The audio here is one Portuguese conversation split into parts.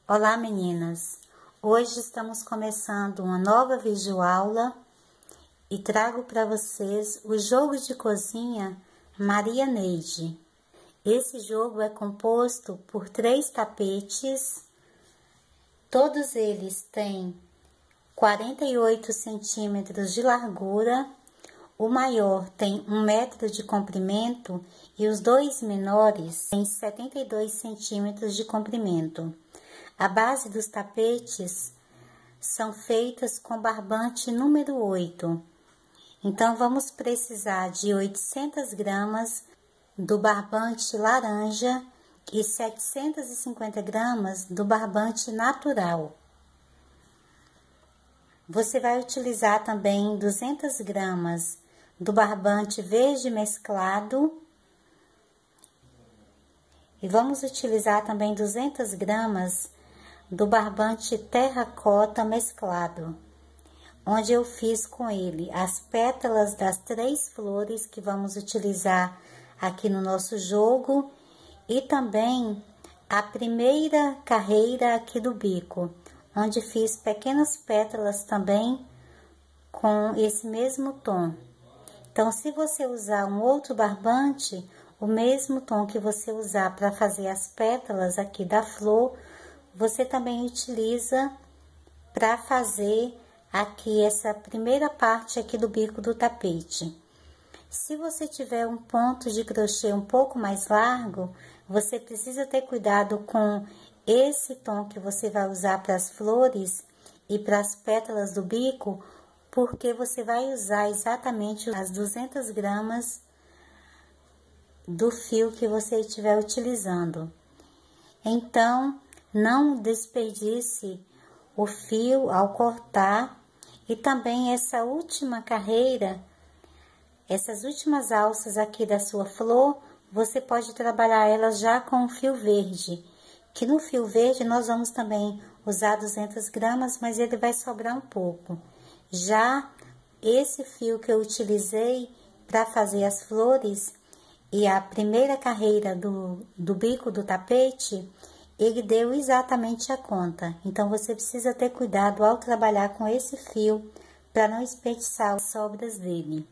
Olá meninas, hoje estamos começando uma nova videoaula e trago para vocês o jogo de cozinha Maria Neide. Esse jogo é composto por 3 tapetes, todos eles têm 48 centímetros de largura, o maior tem 1 metro de comprimento e os 2 menores têm 72 centímetros de comprimento. A base dos tapetes são feitas com barbante número 8. Então, vamos precisar de 800 gramas do barbante laranja e 750 gramas do barbante natural. Você vai utilizar também 200 gramas do barbante verde mesclado. E vamos utilizar também 200 gramas do barbante terracota mesclado, onde eu fiz com ele as pétalas das 3 flores que vamos utilizar aqui no nosso jogo e também a primeira carreira aqui do bico, onde fiz pequenas pétalas também com esse mesmo tom. Então, se você usar um outro barbante, o mesmo tom que você usar para fazer as pétalas aqui da flor, você também utiliza para fazer aqui essa primeira parte aqui do bico do tapete. Se você tiver um ponto de crochê um pouco mais largo, você precisa ter cuidado com esse tom que você vai usar para as flores e para as pétalas do bico, porque você vai usar exatamente as 200 gramas do fio que você estiver utilizando. Então, não desperdice o fio ao cortar e também essa última carreira, essas últimas alças aqui da sua flor, você pode trabalhar elas já com o fio verde, que no fio verde nós vamos também usar 200 gramas, mas ele vai sobrar um pouco. Já esse fio que eu utilizei para fazer as flores e a primeira carreira do bico do tapete, ele deu exatamente a conta. Então, você precisa ter cuidado ao trabalhar com esse fio para não desperdiçar as sobras dele.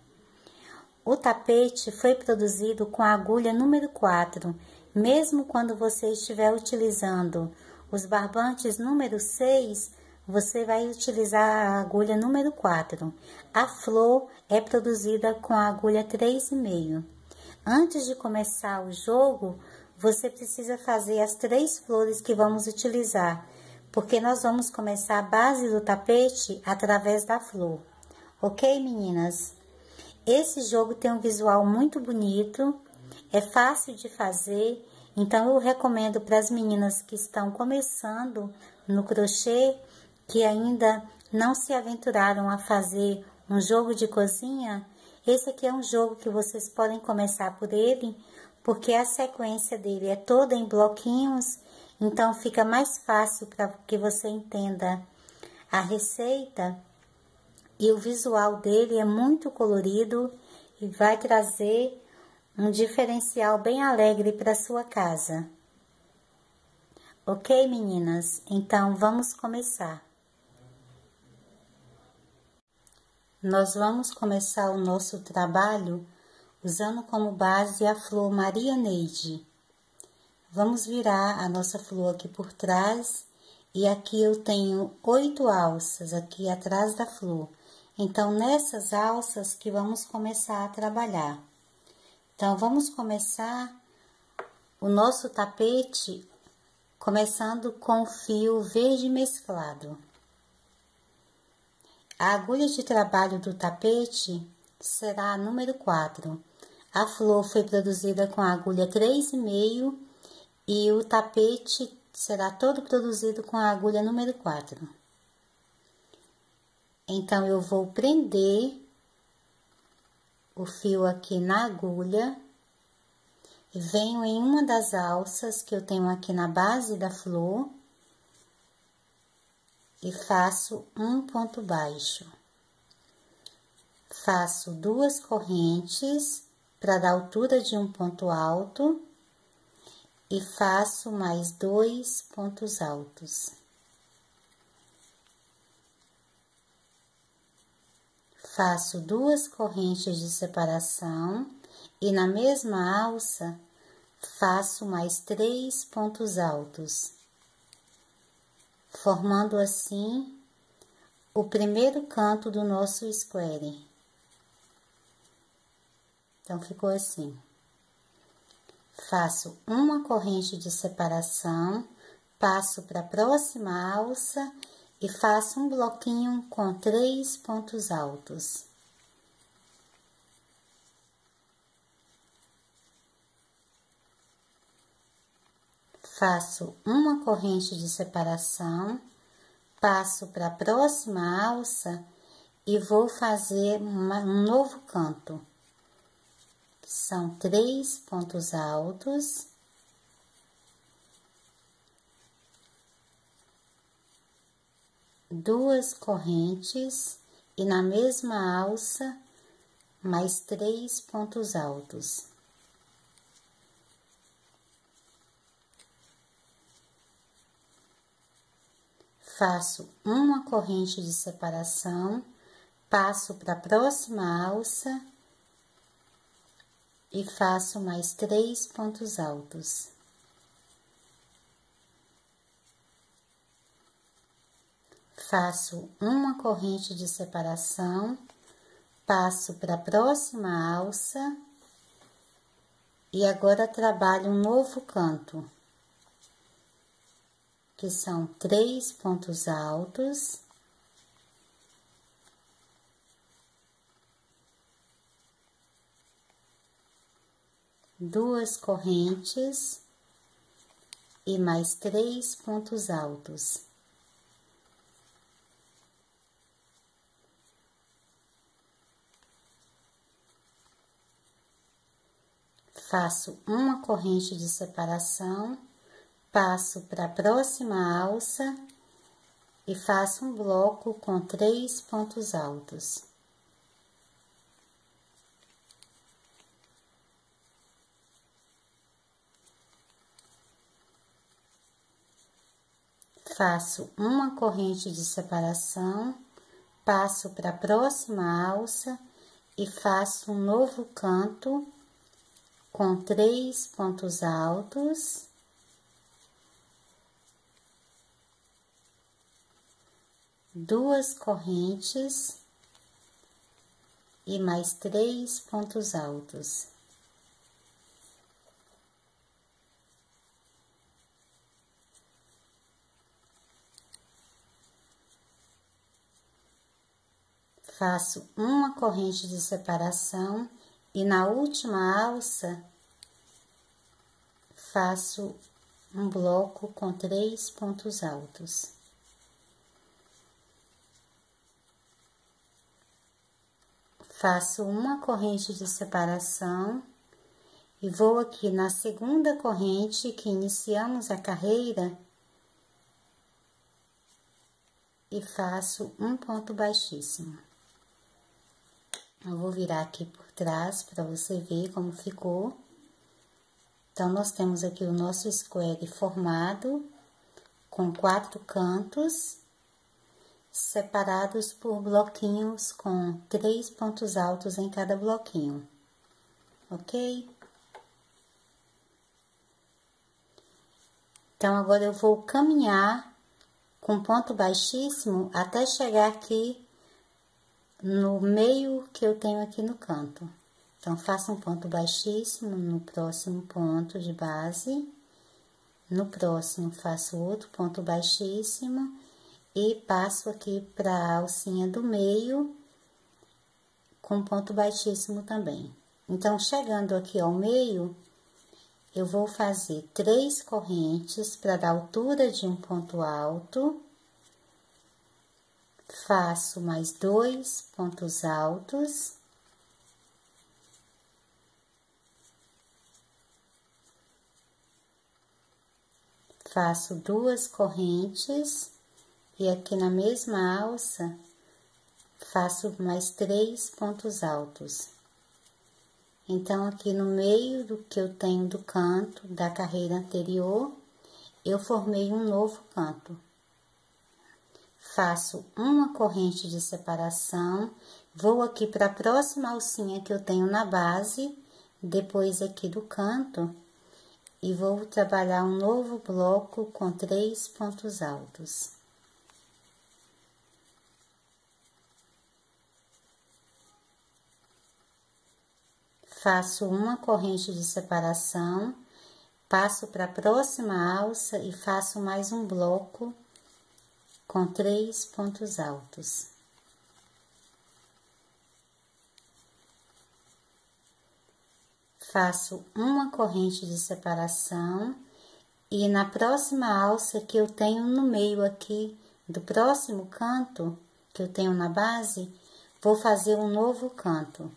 O tapete foi produzido com a agulha número 4. Mesmo quando você estiver utilizando os barbantes número 6, você vai utilizar a agulha número 4. A flor é produzida com a agulha 3,5. Antes de começar o jogo, você precisa fazer as 3 flores que vamos utilizar, porque nós vamos começar a base do tapete através da flor. Ok, meninas? Esse jogo tem um visual muito bonito, é fácil de fazer, então eu recomendo para as meninas que estão começando no crochê, que ainda não se aventuraram a fazer um jogo de cozinha. Esse aqui é um jogo que vocês podem começar por ele, porque a sequência dele é toda em bloquinhos, então fica mais fácil para que você entenda a receita. E o visual dele é muito colorido e vai trazer um diferencial bem alegre para sua casa. Ok, meninas? Então, vamos começar. Nós vamos começar o nosso trabalho usando como base a flor Maria Neide. Vamos virar a nossa flor aqui por trás e aqui eu tenho 8 alças aqui atrás da flor. Então, nessas alças que vamos começar a trabalhar. Então, vamos começar o nosso tapete começando com o fio verde mesclado. A agulha de trabalho do tapete será a número 4. A flor foi produzida com a agulha 3,5 e o tapete será todo produzido com a agulha número 4. Então, eu vou prender o fio aqui na agulha, venho em uma das alças que eu tenho aqui na base da flor e faço um ponto baixo. Faço 2 correntes para dar altura de um ponto alto e faço mais 2 pontos altos. Faço 2 correntes de separação e na mesma alça faço mais 3 pontos altos, formando assim o primeiro canto do nosso square. Então, ficou assim. Faço uma corrente de separação, passo para a próxima alça e faço um bloquinho com 3 pontos altos. Faço uma corrente de separação, passo para a próxima alça e vou fazer um novo canto. São 3 pontos altos, duas correntes e na mesma alça mais 3 pontos altos. Faço uma corrente de separação, passo para a próxima alça e faço mais 3 pontos altos. Faço uma corrente de separação, passo para a próxima alça e agora trabalho um novo canto, que são 3 pontos altos. Duas correntes e mais 3 pontos altos. Faço uma corrente de separação, passo para a próxima alça e faço um bloco com 3 pontos altos. Faço uma corrente de separação, passo para a próxima alça e faço um novo canto com 3 pontos altos. Duas correntes e mais 3 pontos altos. Faço uma corrente de separação e na última alça faço um bloco com 3 pontos altos. Faço uma corrente de separação e vou aqui na segunda corrente que iniciamos a carreira e faço um ponto baixíssimo. Eu vou virar aqui por trás para você ver como ficou. Então, nós temos aqui o nosso square formado com 4 cantos, separados por bloquinhos com 3 pontos altos em cada bloquinho, ok? Então, agora eu vou caminhar com ponto baixíssimo até chegar aqui no meio que eu tenho aqui no canto. Então, faço um ponto baixíssimo no próximo ponto de base, no próximo faço outro ponto baixíssimo e passo aqui para a alcinha do meio com ponto baixíssimo também. Então, chegando aqui ao meio, eu vou fazer 3 correntes para dar altura de um ponto alto. faço mais 2 pontos altos. Faço 2 correntes e aqui na mesma alça faço mais 3 pontos altos. Então, aqui no meio do que eu tenho do canto da carreira anterior, eu formei um novo canto. Faço uma corrente de separação, vou aqui para a próxima alcinha que eu tenho na base, depois aqui do canto, e vou trabalhar um novo bloco com 3 pontos altos. Faço uma corrente de separação, passo para a próxima alça e faço mais um bloco com 3 pontos altos. Faço uma corrente de separação e na próxima alça que eu tenho no meio aqui do próximo canto que eu tenho na base, vou fazer um novo canto,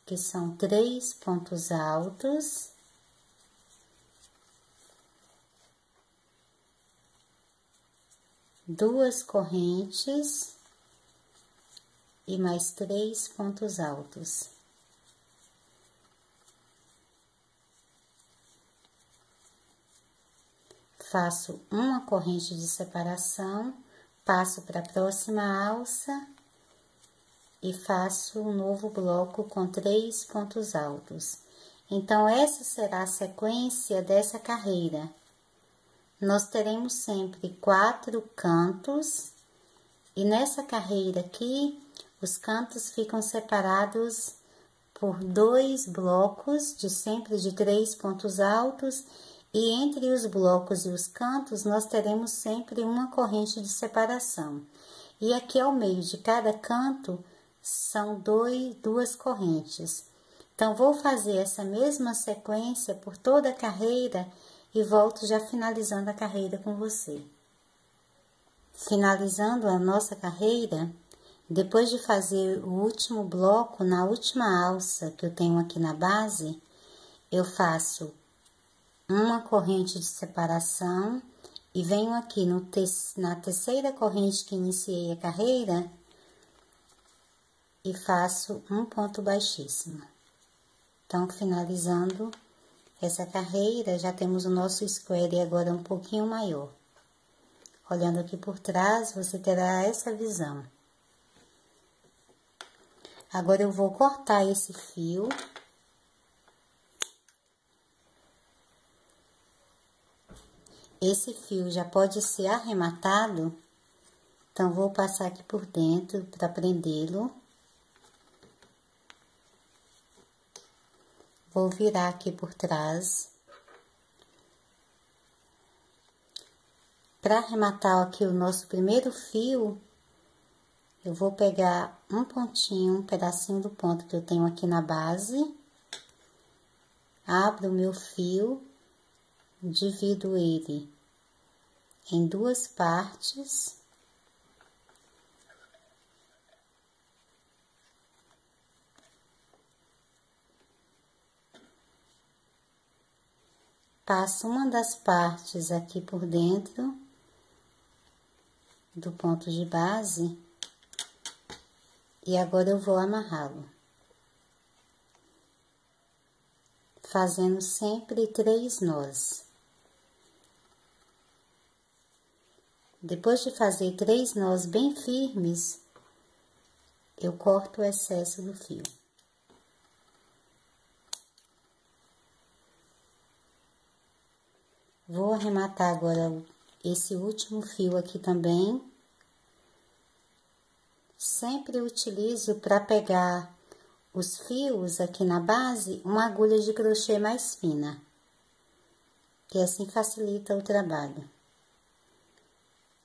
que são 3 pontos altos. Duas correntes e mais 3 pontos altos. Faço uma corrente de separação, passo para a próxima alça e faço um novo bloco com 3 pontos altos. Então, essa será a sequência dessa carreira. Nós teremos sempre 4 cantos, e nessa carreira aqui, os cantos ficam separados por 2 blocos, sempre de 3 pontos altos, e entre os blocos e os cantos, nós teremos sempre uma corrente de separação. E aqui ao meio de cada canto, são 2 correntes. Então, vou fazer essa mesma sequência por toda a carreira, e volto já finalizando a carreira com você. Finalizando a nossa carreira, depois de fazer o último bloco, na última alça que eu tenho aqui na base, eu faço uma corrente de separação e venho aqui na terceira corrente que iniciei a carreira e faço um ponto baixíssimo. Então, finalizando essa carreira, já temos o nosso square agora um pouquinho maior. Olhando aqui por trás, você terá essa visão. Agora, eu vou cortar esse fio. Esse fio já pode ser arrematado, então, vou passar aqui por dentro para prendê-lo. Vou virar aqui por trás. Para arrematar aqui o nosso primeiro fio, eu vou pegar um pontinho, um pedacinho do ponto que eu tenho aqui na base. Abro o meu fio, divido ele em 2 partes. Passo uma das partes aqui por dentro do ponto de base e agora eu vou amarrá-lo, fazendo sempre 3 nós. Depois de fazer 3 nós bem firmes, eu corto o excesso do fio. Vou arrematar agora esse último fio aqui também. Sempre utilizo para pegar os fios aqui na base, uma agulha de crochê mais fina, que assim facilita o trabalho.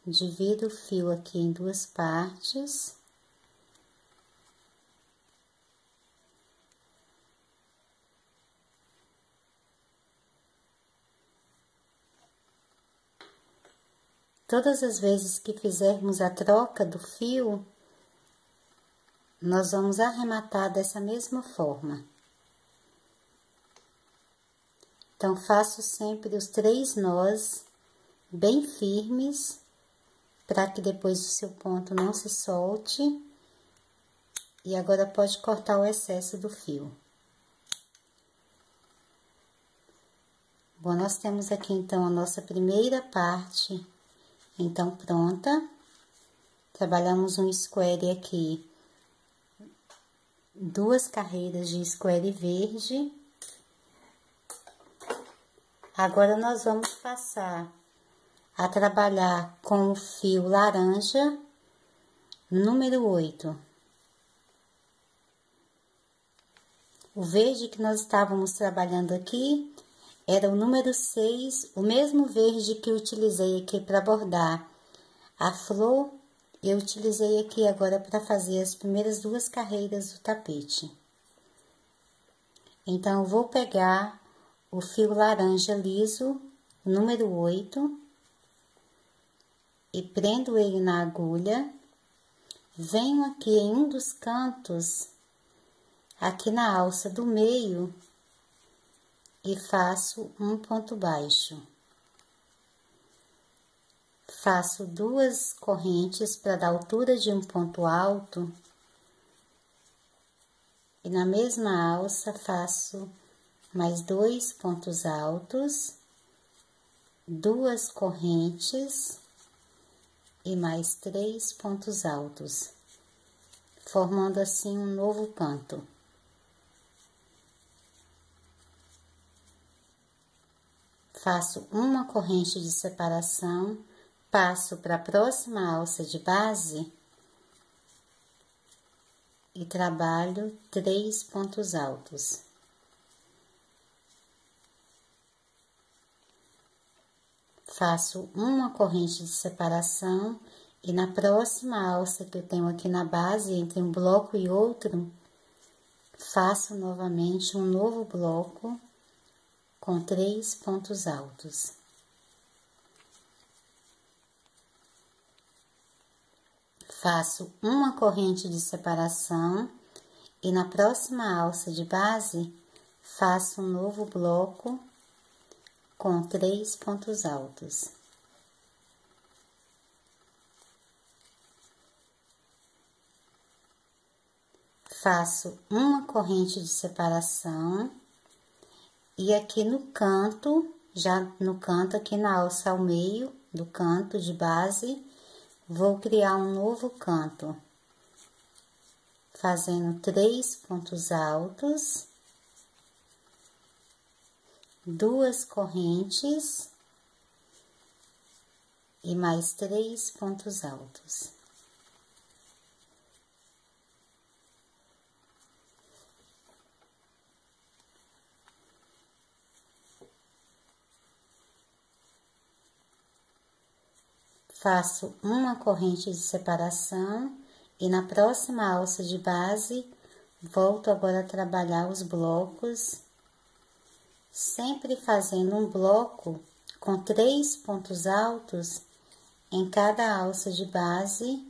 Divido o fio aqui em 2 partes. Todas as vezes que fizermos a troca do fio, nós vamos arrematar dessa mesma forma. Então, faço sempre os 3 nós bem firmes, para que depois o seu ponto não se solte. E agora pode cortar o excesso do fio. Bom, nós temos aqui então a nossa primeira parte, então pronta. Trabalhamos um square aqui, 2 carreiras de square verde. Agora, nós vamos passar a trabalhar com o fio laranja, número 8. O verde que nós estávamos trabalhando aqui era o número 6, o mesmo verde que eu utilizei aqui para bordar a flor, eu utilizei aqui agora para fazer as primeiras 2 carreiras do tapete. Então, eu vou pegar o fio laranja liso, número 8, e prendo ele na agulha, venho aqui em um dos cantos, aqui na alça do meio, e faço um ponto baixo. Faço 2 correntes para dar altura de um ponto alto, e na mesma alça faço mais 2 pontos altos, 2 correntes e mais 3 pontos altos, formando assim um novo canto. Faço uma corrente de separação, passo para a próxima alça de base e trabalho 3 pontos altos. Faço uma corrente de separação e na próxima alça que eu tenho aqui na base, entre um bloco e outro, faço novamente um novo bloco com 3 pontos altos. Faço uma corrente de separação e na próxima alça de base, faço um novo bloco com 3 pontos altos. Faço uma corrente de separação e aqui no canto, já no canto aqui na alça ao meio do canto de base, vou criar um novo canto, fazendo 3 pontos altos, 2 correntes e mais 3 pontos altos. Faço uma corrente de separação e na próxima alça de base, volto agora a trabalhar os blocos, sempre fazendo um bloco com 3 pontos altos em cada alça de base,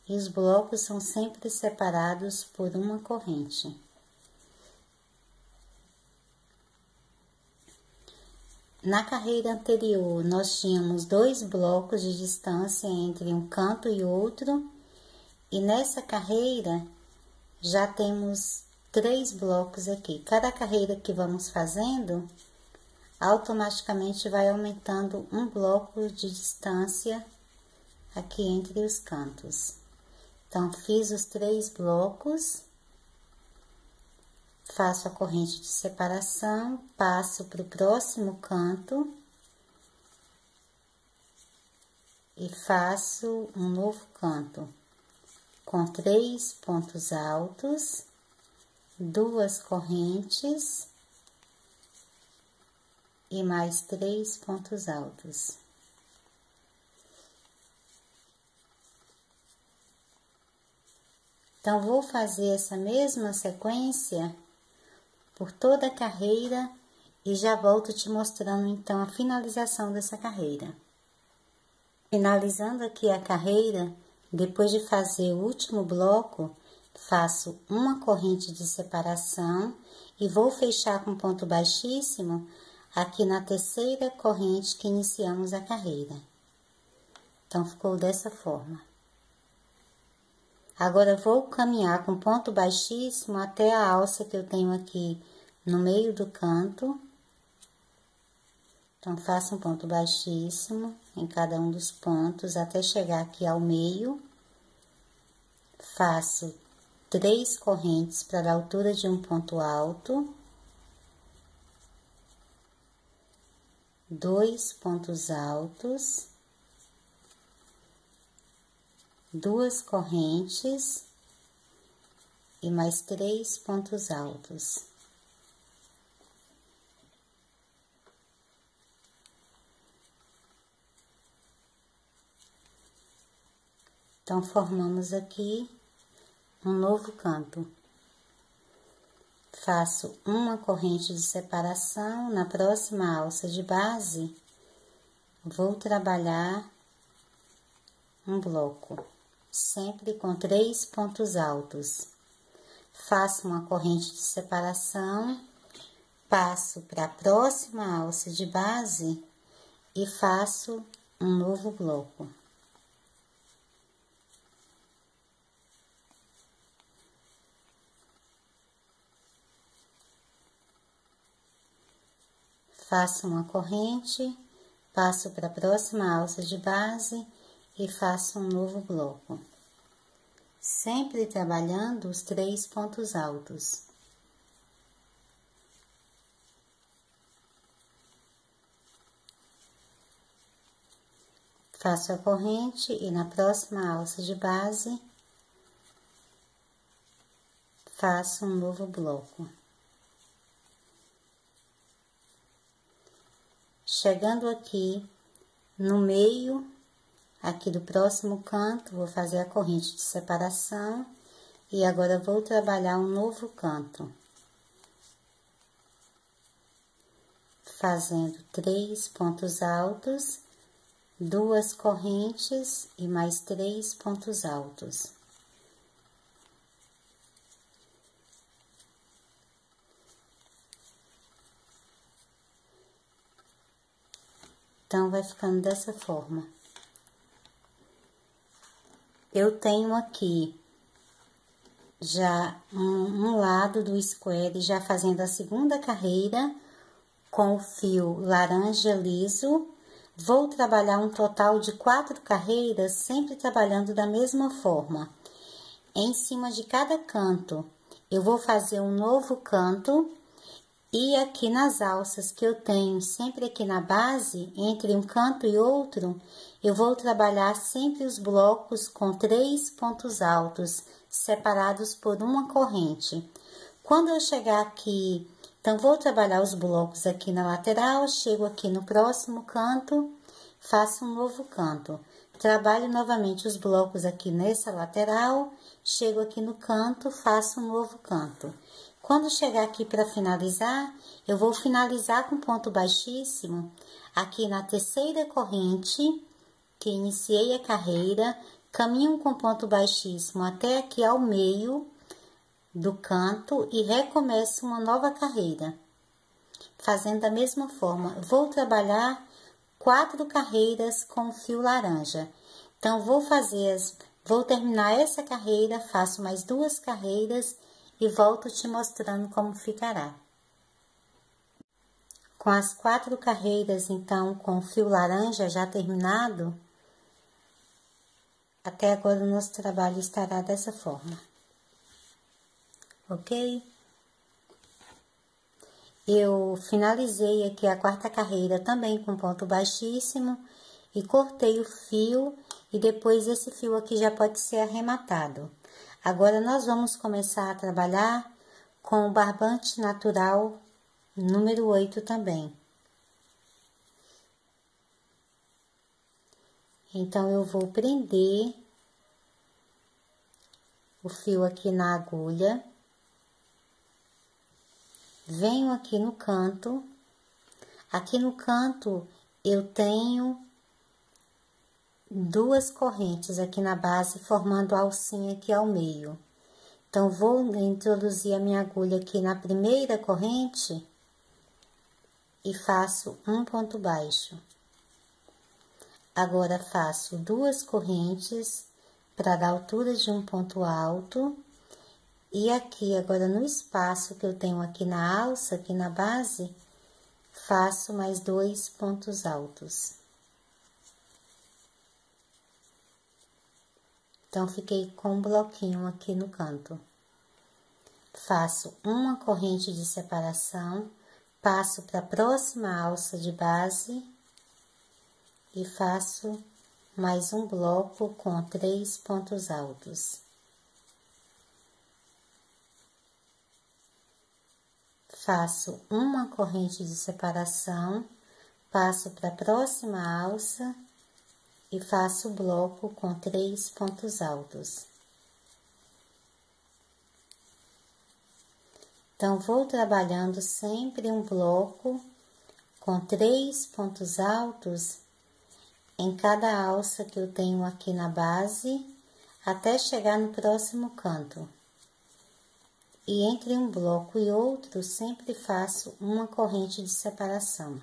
e os blocos são sempre separados por uma corrente. Na carreira anterior, nós tínhamos 2 blocos de distância entre um canto e outro, e nessa carreira já temos 3 blocos aqui. Cada carreira que vamos fazendo, automaticamente vai aumentando um bloco de distância aqui entre os cantos. Então, fiz os 3 blocos, faço a corrente de separação, passo para o próximo canto e faço um novo canto com 3 pontos altos, 2 correntes e mais 3 pontos altos. Então, vou fazer essa mesma sequência por toda a carreira e já volto te mostrando então a finalização dessa carreira. Finalizando aqui a carreira, depois de fazer o último bloco, faço uma corrente de separação e vou fechar com ponto baixíssimo aqui na terceira corrente que iniciamos a carreira. Então, ficou dessa forma. Agora, vou caminhar com ponto baixíssimo até a alça que eu tenho aqui no meio do canto. Então, faço um ponto baixíssimo em cada um dos pontos até chegar aqui ao meio. Faço 3 correntes para a altura de um ponto alto. 2 pontos altos. 2 correntes e mais 3 pontos altos. Então, formamos aqui um novo canto. Faço uma corrente de separação, na próxima alça de base, vou trabalhar um bloco. Sempre com 3 pontos altos. Faço uma corrente de separação, passo para a próxima alça de base e faço um novo bloco. Faço uma corrente, passo para a próxima alça de base e faço um novo bloco, sempre trabalhando os 3 pontos altos. Faço a corrente e na próxima alça de base, faço um novo bloco. Chegando aqui no meio, aqui do próximo canto, vou fazer a corrente de separação e agora vou trabalhar um novo canto. Fazendo 3 pontos altos, 2 correntes e mais 3 pontos altos. Então, vai ficando dessa forma. Eu tenho aqui já um lado do square já fazendo a segunda carreira com o fio laranja liso. Vou trabalhar um total de 4 carreiras, sempre trabalhando da mesma forma. Em cima de cada canto, eu vou fazer um novo canto. E aqui nas alças que eu tenho, sempre aqui na base, entre um canto e outro, eu vou trabalhar sempre os blocos com 3 pontos altos, separados por uma corrente. Quando eu chegar aqui, então, vou trabalhar os blocos aqui na lateral, chego aqui no próximo canto, faço um novo canto. Trabalho novamente os blocos aqui nessa lateral, chego aqui no canto, faço um novo canto. Quando chegar aqui para finalizar, eu vou finalizar com ponto baixíssimo, aqui na terceira corrente, que iniciei a carreira, caminho com ponto baixíssimo até aqui ao meio do canto e recomeço uma nova carreira. Fazendo da mesma forma, vou trabalhar 4 carreiras com fio laranja. Então, vou terminar essa carreira, faço mais 2 carreiras e volto te mostrando como ficará. Com as 4 carreiras, então, com fio laranja já terminado, até agora o nosso trabalho estará dessa forma. Ok? Eu finalizei aqui a 4ª carreira também com ponto baixíssimo e cortei o fio e depois esse fio aqui já pode ser arrematado. Agora, nós vamos começar a trabalhar com o barbante natural número 8 também. Então, eu vou prender o fio aqui na agulha. Venho aqui no canto. Aqui no canto, eu tenho duas correntes aqui na base, formando a alcinha aqui ao meio. Então, vou introduzir a minha agulha aqui na primeira corrente e faço um ponto baixo. Agora, faço duas correntes para dar altura de um ponto alto. E aqui, agora, no espaço que eu tenho aqui na alça, aqui na base, faço mais dois pontos altos. Então, fiquei com um bloquinho aqui no canto. Faço uma corrente de separação, passo para a próxima alça de base e faço mais um bloco com 3 pontos altos. Faço uma corrente de separação, passo para a próxima alça e faço o bloco com 3 pontos altos. Então, vou trabalhando sempre um bloco com 3 pontos altos em cada alça que eu tenho aqui na base, até chegar no próximo canto. E entre um bloco e outro, sempre faço uma corrente de separação.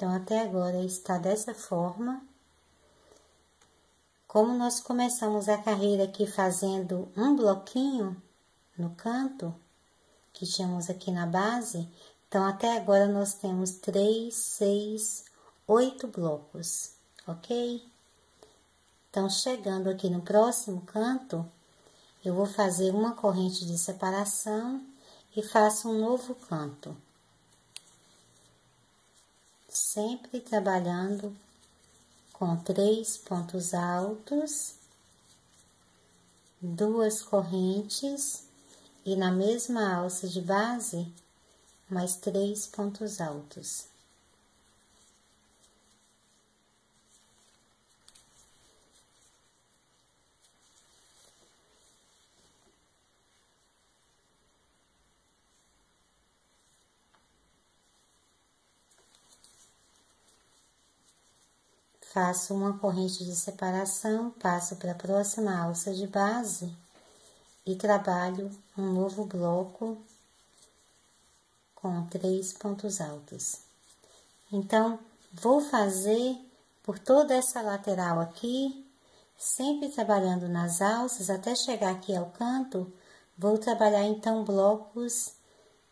Então, até agora está dessa forma. Como nós começamos a carreira aqui fazendo um bloquinho no canto, que tínhamos aqui na base, então, até agora nós temos 3, 6, 8 blocos, ok? Então, chegando aqui no próximo canto, eu vou fazer uma corrente de separação e faço um novo canto. Sempre trabalhando com 3 pontos altos, duas correntes e na mesma alça de base, mais 3 pontos altos. Faço uma corrente de separação, passo para a próxima alça de base e trabalho um novo bloco com 3 pontos altos. Então, vou fazer por toda essa lateral aqui, sempre trabalhando nas alças, até chegar aqui ao canto, vou trabalhar então blocos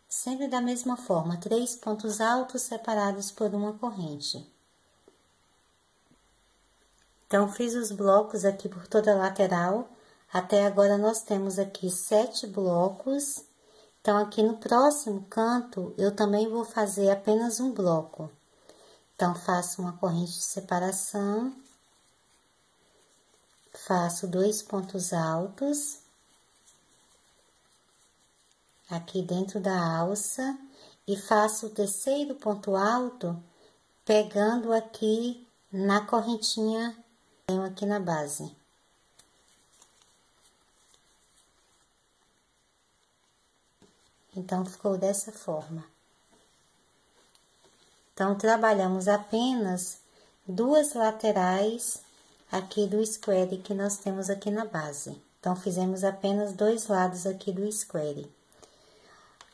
sempre da mesma forma, 3 pontos altos separados por uma corrente. Então, fiz os blocos aqui por toda a lateral, até agora nós temos aqui 7 blocos. Então, aqui no próximo canto, eu também vou fazer apenas um bloco. Então, faço uma corrente de separação, faço 2 pontos altos, aqui dentro da alça, e faço o terceiro ponto alto, pegando aqui na correntinha tenho aqui na base. Então, ficou dessa forma. Então, trabalhamos apenas duas laterais aqui do square que nós temos aqui na base. Então, fizemos apenas 2 lados aqui do square.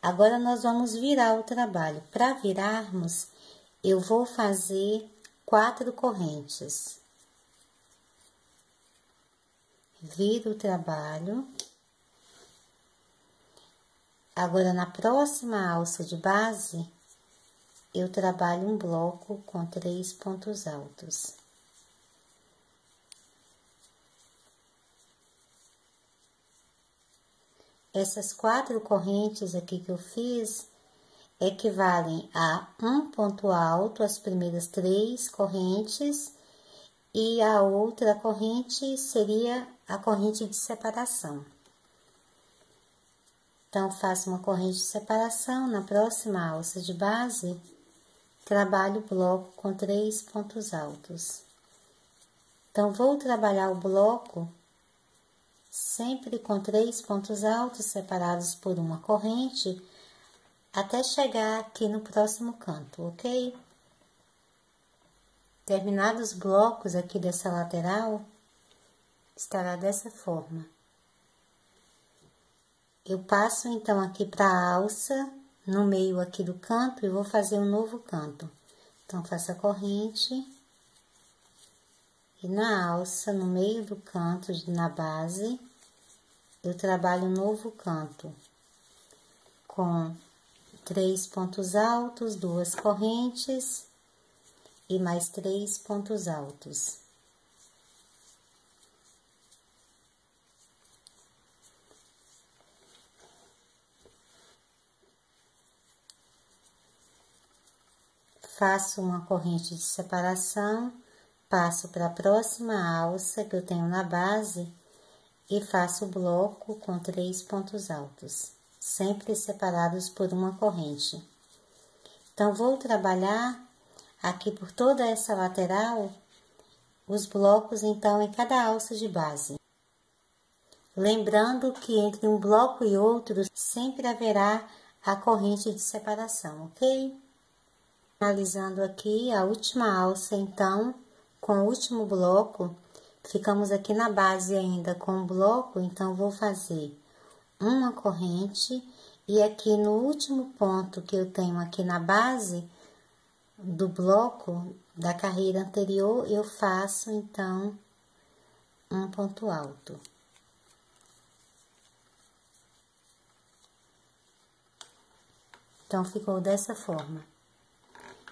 Agora, nós vamos virar o trabalho. Para virarmos, eu vou fazer 4 correntes. Viro o trabalho. Agora, na próxima alça de base, eu trabalho um bloco com 3 pontos altos. essas 4 correntes aqui que eu fiz equivalem a um ponto alto, as primeiras 3 correntes, e a outra corrente seria a corrente de separação. Então, faço uma corrente de separação, na próxima alça de base, trabalho o bloco com 3 pontos altos. Então, vou trabalhar o bloco sempre com 3 pontos altos separados por uma corrente, até chegar aqui no próximo canto, ok? Terminados os blocos aqui dessa lateral, estará dessa forma. Eu passo então aqui para a alça, no meio aqui do canto, e vou fazer um novo canto. Então, faço a corrente, e na alça, no meio do canto, na base, eu trabalho um novo canto, com 3 pontos altos, 2 correntes e mais 3 pontos altos. Faço uma corrente de separação, passo para a próxima alça que eu tenho na base e faço o bloco com 3 pontos altos, sempre separados por uma corrente. Então, vou trabalhar aqui por toda essa lateral, os blocos, então, em cada alça de base. Lembrando que entre um bloco e outro, sempre haverá a corrente de separação, ok? Finalizando aqui a última alça, então, com o último bloco, ficamos aqui na base ainda com o bloco, então, vou fazer uma corrente, e aqui no último ponto que eu tenho aqui na base do bloco da carreira anterior, eu faço, então, um ponto alto. Então, ficou dessa forma.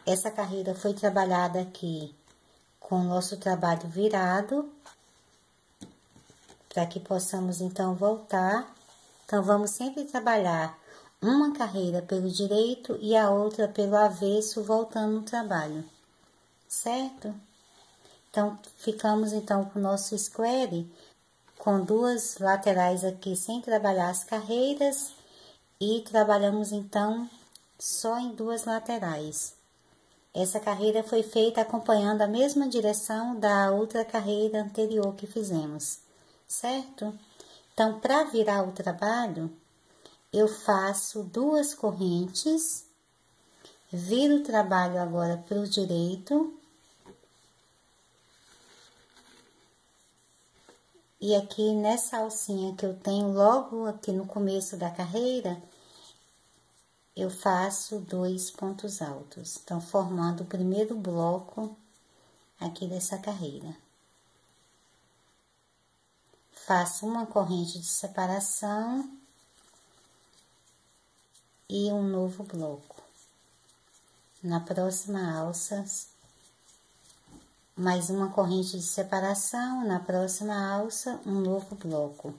Essa carreira foi trabalhada aqui com o nosso trabalho virado, para que possamos, então, voltar. Então, vamos sempre trabalhar uma carreira pelo direito e a outra pelo avesso, voltando no trabalho, certo? Então, ficamos, então, com o nosso square, com 2 laterais aqui sem trabalhar as carreiras, e trabalhamos, então, só em 2 laterais. Essa carreira foi feita acompanhando a mesma direção da outra carreira anterior que fizemos, certo? Então, para virar o trabalho, eu faço 2 correntes, viro o trabalho agora para o direito, e aqui nessa alcinha que eu tenho logo aqui no começo da carreira, eu faço 2 pontos altos, então, formando o primeiro bloco aqui dessa carreira. Faço uma corrente de separação e um novo bloco. Na próxima alça, mais uma corrente de separação, na próxima alça, um novo bloco.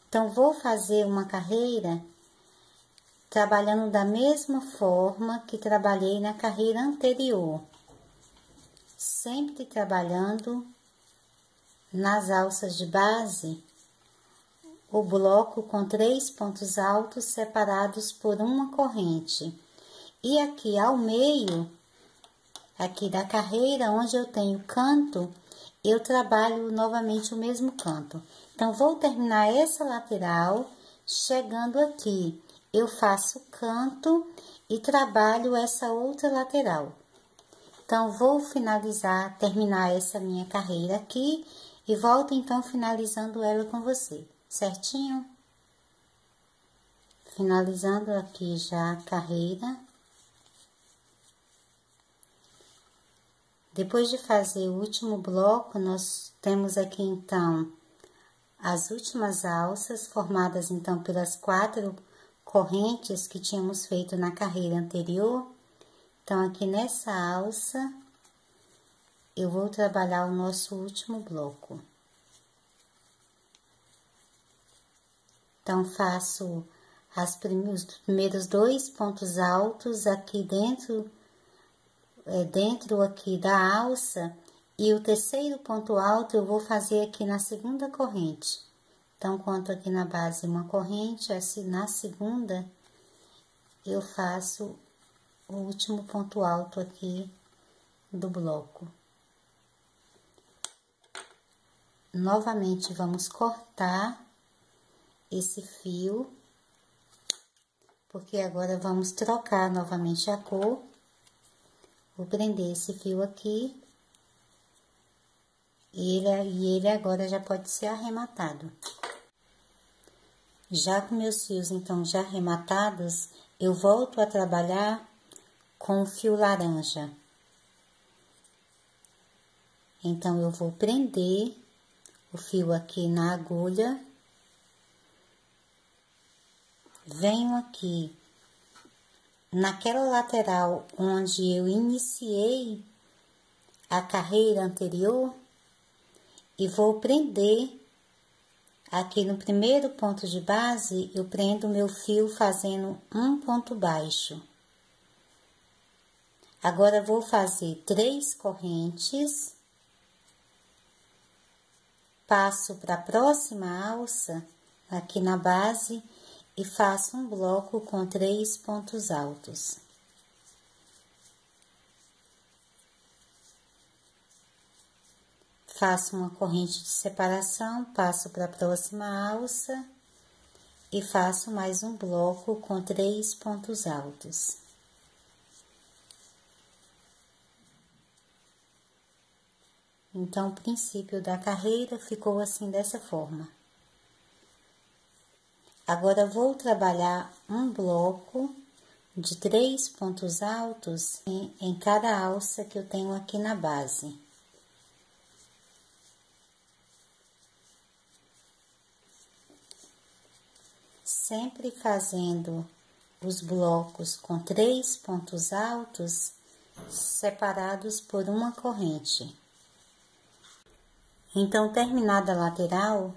Então, vou fazer uma carreira trabalhando da mesma forma que trabalhei na carreira anterior, sempre trabalhando nas alças de base o bloco com 3 pontos altos separados por uma corrente. E aqui ao meio, aqui da carreira, onde eu tenho canto, eu trabalho novamente o mesmo canto. Então, vou terminar essa lateral, chegando aqui, eu faço canto e trabalho essa outra lateral. Então, vou finalizar, terminar essa minha carreira aqui e volto, então, finalizando ela com você, certinho? Finalizando aqui já a carreira. Depois de fazer o último bloco, nós temos aqui, então, as últimas alças, formadas, então, pelas 4 correntes que tínhamos feito na carreira anterior. Então, aqui nessa alça, eu vou trabalhar o nosso último bloco. Então, faço os primeiros 2 pontos altos aqui dentro aqui da alça, e o terceiro ponto alto eu vou fazer aqui na segunda corrente. Então, conto aqui na base uma corrente, assim, na segunda eu faço o último ponto alto aqui do bloco. Novamente, vamos cortar esse fio, porque agora vamos trocar novamente a cor. Vou prender esse fio aqui, e ele agora já pode ser arrematado. Já com meus fios, então, já arrematados, eu volto a trabalhar com o fio laranja. Então, eu vou prender o fio aqui na agulha. Venho aqui naquela lateral onde eu iniciei a carreira anterior e vou prender aqui no primeiro ponto de base. Eu prendo meu fio fazendo um ponto baixo. Agora, vou fazer 3 correntes, passo para a próxima alça aqui na base e faço um bloco com 3 pontos altos. Faço uma corrente de separação, passo para a próxima alça e faço mais um bloco com 3 pontos altos. Então, o princípio da carreira ficou assim, dessa forma. Agora, vou trabalhar um bloco de 3 pontos altos em cada alça que eu tenho aqui na base. Sempre fazendo os blocos com 3 pontos altos, separados por uma corrente. Então, terminada a lateral,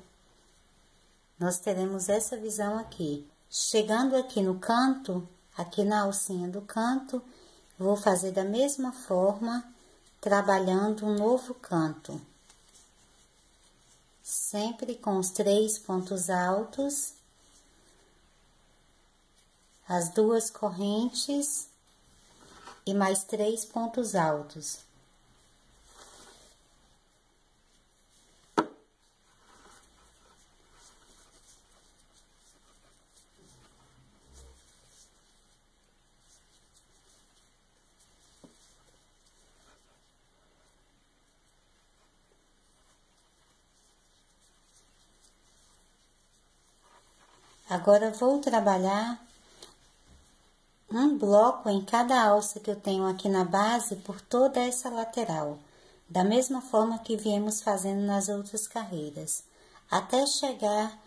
nós teremos essa visão aqui. Chegando aqui no canto, aqui na alcinha do canto, vou fazer da mesma forma, trabalhando um novo canto. Sempre com os 3 pontos altos, as 2 correntes e mais 3 pontos altos. Agora, vou trabalhar um bloco em cada alça que eu tenho aqui na base por toda essa lateral, da mesma forma que viemos fazendo nas outras carreiras, até chegar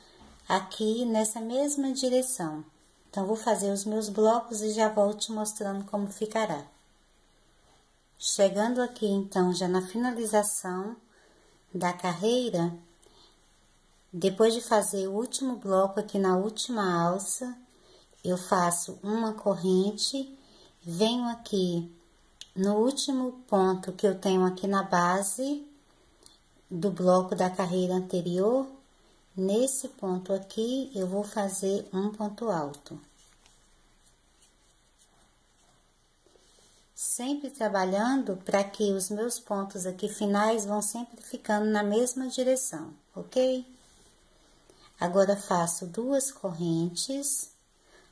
aqui nessa mesma direção. Então, vou fazer os meus blocos e já volto te mostrando como ficará. Chegando aqui, então, já na finalização da carreira, depois de fazer o último bloco aqui na última alça, eu faço uma corrente, venho aqui no último ponto que eu tenho aqui na base do bloco da carreira anterior. Nesse ponto aqui, eu vou fazer um ponto alto. Sempre trabalhando para que os meus pontos aqui finais vão sempre ficando na mesma direção, ok? Agora, faço 2 correntes,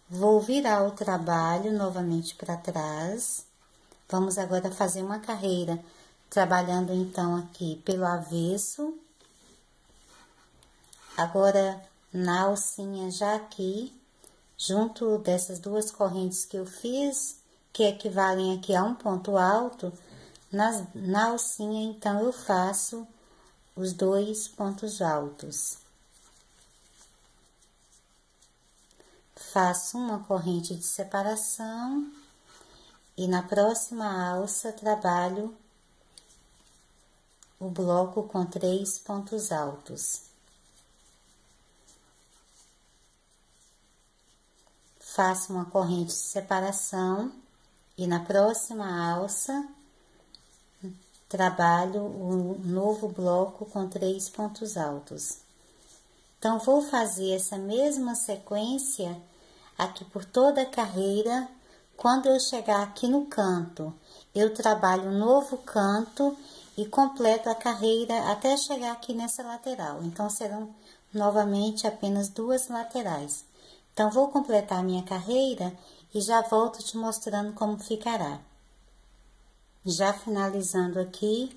vou virar o trabalho novamente para trás. Vamos agora fazer uma carreira, trabalhando então aqui pelo avesso. Agora, na alcinha já aqui, junto dessas 2 correntes que eu fiz, que equivalem aqui a um ponto alto, na alcinha, então, eu faço os 2 pontos altos. Faço uma corrente de separação e na próxima alça trabalho o bloco com 3 pontos altos. faço uma corrente de separação e na próxima alça trabalho o novo bloco com 3 pontos altos. Então, vou fazer essa mesma sequência aqui por toda a carreira. Quando eu chegar aqui no canto, eu trabalho um novo canto e completo a carreira até chegar aqui nessa lateral. Então, serão novamente apenas 2 laterais. Então, vou completar a minha carreira e já volto te mostrando como ficará. Já finalizando aqui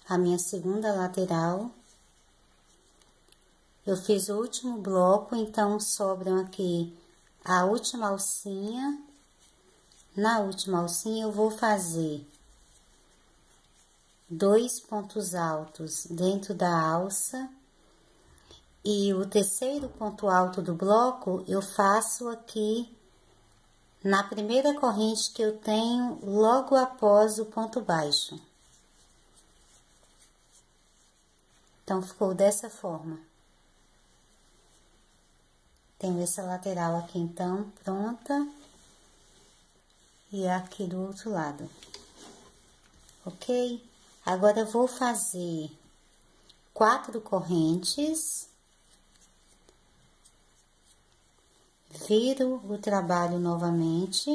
a minha segunda lateral, eu fiz o último bloco, então sobram aqui a última alcinha. Na última alcinha eu vou fazer 2 pontos altos dentro da alça e o terceiro ponto alto do bloco eu faço aqui na primeira corrente que eu tenho logo após o ponto baixo. Então, ficou dessa forma. Tenho essa lateral aqui, então, pronta. E aqui do outro lado. Ok? Agora, eu vou fazer 4 correntes. Viro o trabalho novamente.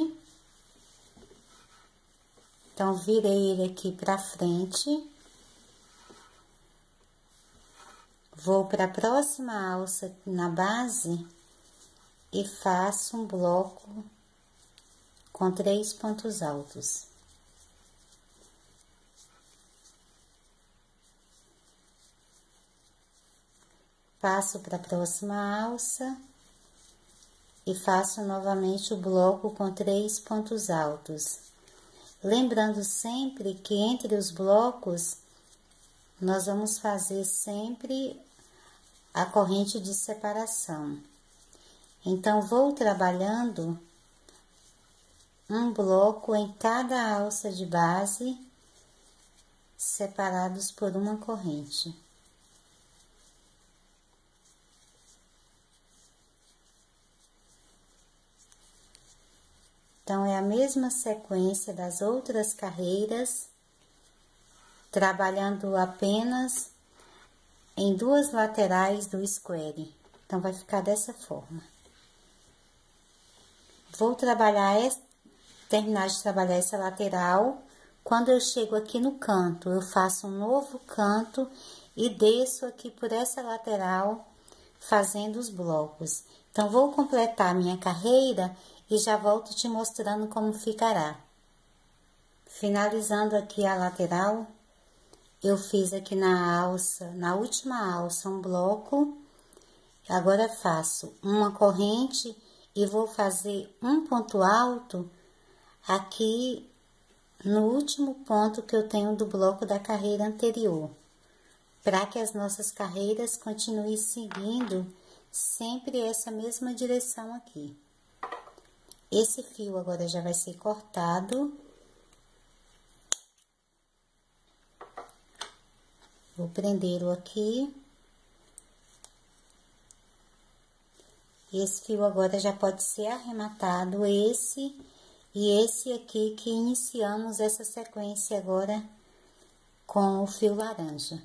Então, virei ele aqui pra frente. Vou para a próxima alça na base e faço um bloco com 3 pontos altos. Passo para a próxima alça e faço novamente o bloco com 3 pontos altos. Lembrando sempre que entre os blocos, nós vamos fazer sempre a corrente de separação. Então, vou trabalhando um bloco em cada alça de base, separados por uma corrente. Então, é a mesma sequência das outras carreiras, trabalhando apenas em 2 laterais do square. Então, vai ficar dessa forma. Vou terminar de trabalhar essa lateral. Quando eu chego aqui no canto, eu faço um novo canto e desço aqui por essa lateral, fazendo os blocos. Então, vou completar a minha carreira e já volto te mostrando como ficará. Finalizando aqui a lateral, eu fiz aqui na alça, na última alça, um bloco. Agora faço uma corrente e vou fazer um ponto alto aqui no último ponto que eu tenho do bloco da carreira anterior, para que as nossas carreiras continuem seguindo sempre essa mesma direção aqui. Esse fio agora já vai ser cortado. Vou prendê-lo aqui. Esse fio agora já pode ser arrematado, esse e esse aqui que iniciamos essa sequência agora com o fio laranja.